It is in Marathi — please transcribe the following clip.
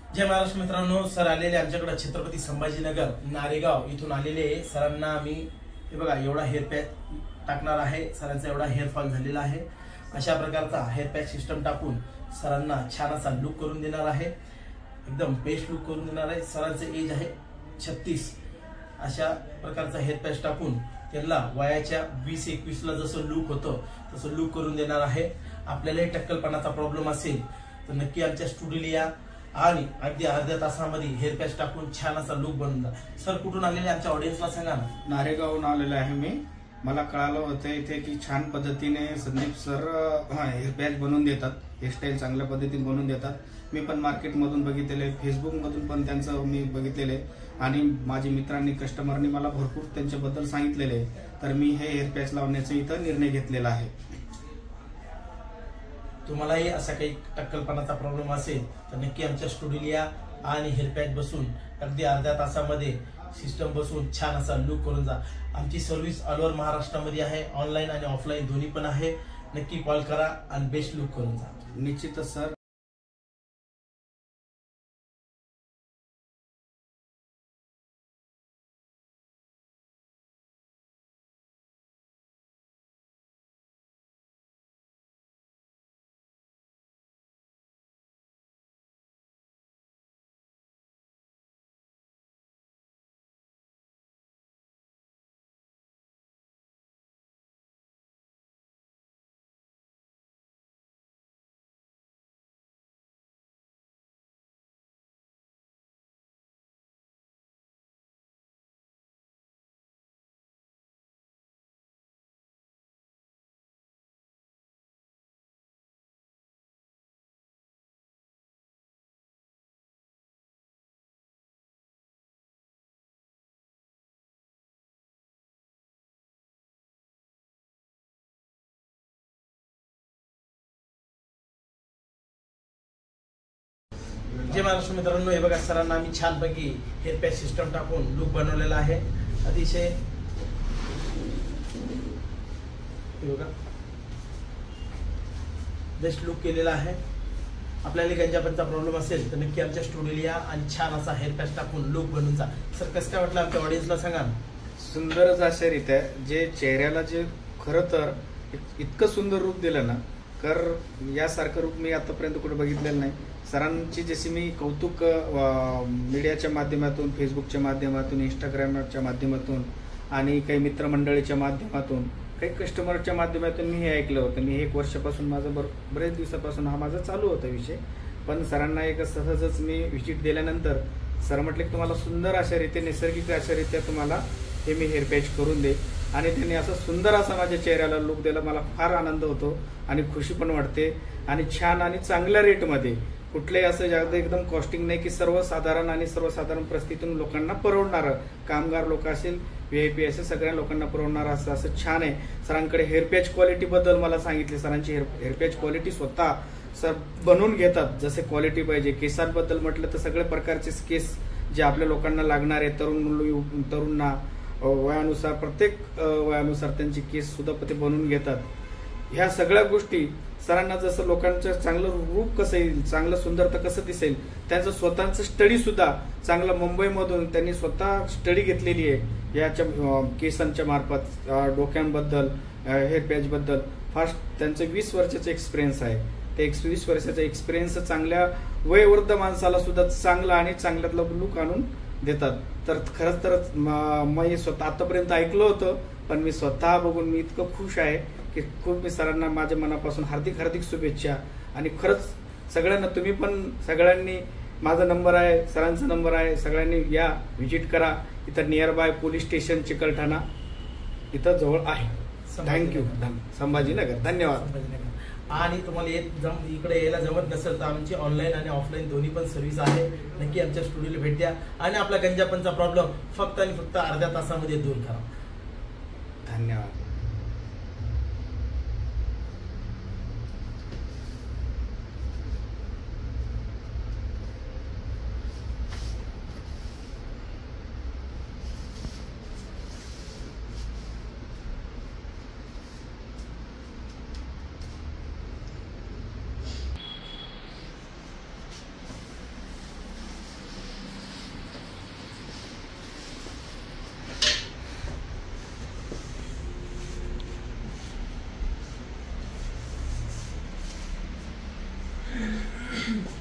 जय महाराष्ट्र मित्रांनो, सर आलेले आमच्याकडे छत्रपती संभाजीनगर नारेगाव इथून आलेले सरांना आम्ही हे बघा एवढा हेअर पॅक टाकणार आहे। सरांचा एवढा हेअर फॉल झालेला आहे। अशा प्रकारचा हेअर पॅक सिस्टम टाकून सरांना छान असा लुक करून देणार आहे, एकदम बेस्ट लुक करून देणार आहे। सरांचे एज आहे 36। अशा प्रकारचा हेअर पॅक टाकून त्यांना वयाच्या 20-21 ला जसं लुक होतं तसं लुक करून देणार आहे। आपल्यालाही टक्कलपणाचा प्रॉब्लेम असेल तर नक्की आमच्या स्टुडिओला या आणि अगदी अर्ध्या तासामध्ये हेअर पॅच टाकून छान असा लुक बनवून जा। सर कुठून आलेले आमच्या ऑडियन्सला सांगा ना। नारेगावहून आलेलो आहे मी। मला कळालं होतं इथे की छान पद्धतीने संदीप सर हेअर पॅच बनवून देतात, हेअरस्टाईल चांगल्या पद्धतीने बनवून देतात। मी पण मार्केटमधून बघितलेले, फेसबुकमधून पण त्यांचं मी बघितलेले आणि माझ्या मित्रांनी कस्टमरनी मला भरपूर त्यांच्याबद्दल सांगितलेले, तर मी हे हेअर पॅच लावण्याचा इथं निर्णय घेतलेला आहे। तुम्हालाही असा काही टक्कलपणाचा प्रॉब्लेम असेल तर नक्की आमच्या स्टुडिओला या आणि हेअर पॅच बसून अगदी अर्ध्या तासामध्ये सिस्टम बसून छान असा लुक करून जा। आमची सर्व्हिस ऑल ओव्हर महाराष्ट्रामध्ये आहे, ऑनलाईन आणि ऑफलाईन दोन्ही पण आहे। नक्की कॉल करा आणि बेस्ट लुक करून जा। निश्चितच सर। जय महाराष्ट्र मित्रांनो, हे बघा सरांना आम्ही छानपैकी हेअर पॅच सिस्टम टाकून लुक बनवलेला आहे। अतिशय हे बघा बेस्ट लुक केलेला आहे। आपल्याला गंजापनचा प्रॉब्लेम असेल तर नक्की आमच्या स्टुडिओला या आणि छान असा हेअर पॅच टाकून लुक बनवून जा। सर कसं काय वाटलं आमच्या ऑडियन्सला सांगा ना। सुंदरच अशा रीत्या जे चेहऱ्याला जे खरं तर इतकं सुंदर रूप दिलं ना, तर यासारखं रूप मी आतापर्यंत कुठे बघितलेलं नाही। सरांची जशी मी कौतुक मीडियाच्या माध्यमातून, फेसबुकच्या माध्यमातून, इंस्टाग्रामच्या माध्यमातून आणि काही मित्रमंडळीच्या माध्यमातून, काही कस्टमरच्या माध्यमातून मी हे ऐकलं होतं। मी 1 वर्षापासून माझं बरेच दिवसापासून हा माझा चालू होता विषय, पण सरांना एक सहजच मी व्हिजिट दिल्यानंतर सर म्हटले की तुम्हाला सुंदर अशा रीते, नैसर्गिक अशा रीत्या तुम्हाला हे मी हेअर पॅच करून दे, आणि त्यांनी असं सुंदर असा माझ्या चेहऱ्याला लुक दिला। मला फार आनंद होतो आणि खुशी पण वाटते, आणि छान आणि चांगल्या रेटमध्ये, कुठलेही असं जास्त एकदम कॉस्टिंग नाही की सर्वसाधारण आणि सर्वसाधारण परिस्थितीतून लोकांना परवडणारं, कामगार लोक असेल, VIP असेल, सगळ्या लोकांना परवडणारं असं छान आहे। सरांकडे हेअर पॅच क्वालिटी बद्दल मला सांगितले, सरांची हेअर पॅच क्वालिटी स्वतः सर बनवून घेतात जसे क्वालिटी पाहिजे। केसांबद्दल म्हटलं तर सगळ्या प्रकारचे केस जे आपल्या लोकांना लागणार आहे, तरुणांना वयानुसार, प्रत्येक वयानुसार त्यांचे केस सुद्धा ते बनवून घेतात। ह्या सगळ्या गोष्टी सरांना जसं लोकांचं चांगलं रूप कसं येईल, चांगलं सुंदरता कसं दिसेल, त्यांचं स्वतःचं स्टडी सुद्धा चांगलं मुंबईमधून त्यांनी स्वतः स्टडी घेतलेली आहे याच्या केसांच्या मार्फत, डोक्यांबद्दल, हेअर पॅचबद्दल फास्ट त्यांचं 20 वर्षाचा एक्सपिरियन्स आहे। ते 20 वर्षाचा एक्सपिरियन्स चांगल्या वयोवृद्ध माणसाला सुद्धा चांगला आणि चांगल्यातलं लुक आणून देतात। तर खरंच तर मी स्वतः आतापर्यंत ऐकलं होतं, पण मी स्वतः बघून मी इतकं खुश आहे की खूप मी सरांना माझ्या मनापासून हार्दिक हार्दिक शुभेच्छा। आणि खरंच सगळ्यांना, तुम्ही पण सगळ्यांनी, माझा नंबर आहे, सरांचा नंबर आहे, सगळ्यांनी या, व्हिजिट करा। इथं near by police station Chikalthana इथं जवळ आहे। थँक्यू। संभाजीनगर। धन्यवाद। आणि तुम्हाला इकडे यायला जमत नसेल तर आमची ऑनलाईन आणि ऑफलाईन दोन्ही पण सर्व्हिस आहे। नक्की आमच्या स्टुडिओला भेट द्या आणि आपला गंजापनचा प्रॉब्लेम फक्त आणि फक्त अर्ध्या तासामध्ये दूर करा। धन्यवाद। आहे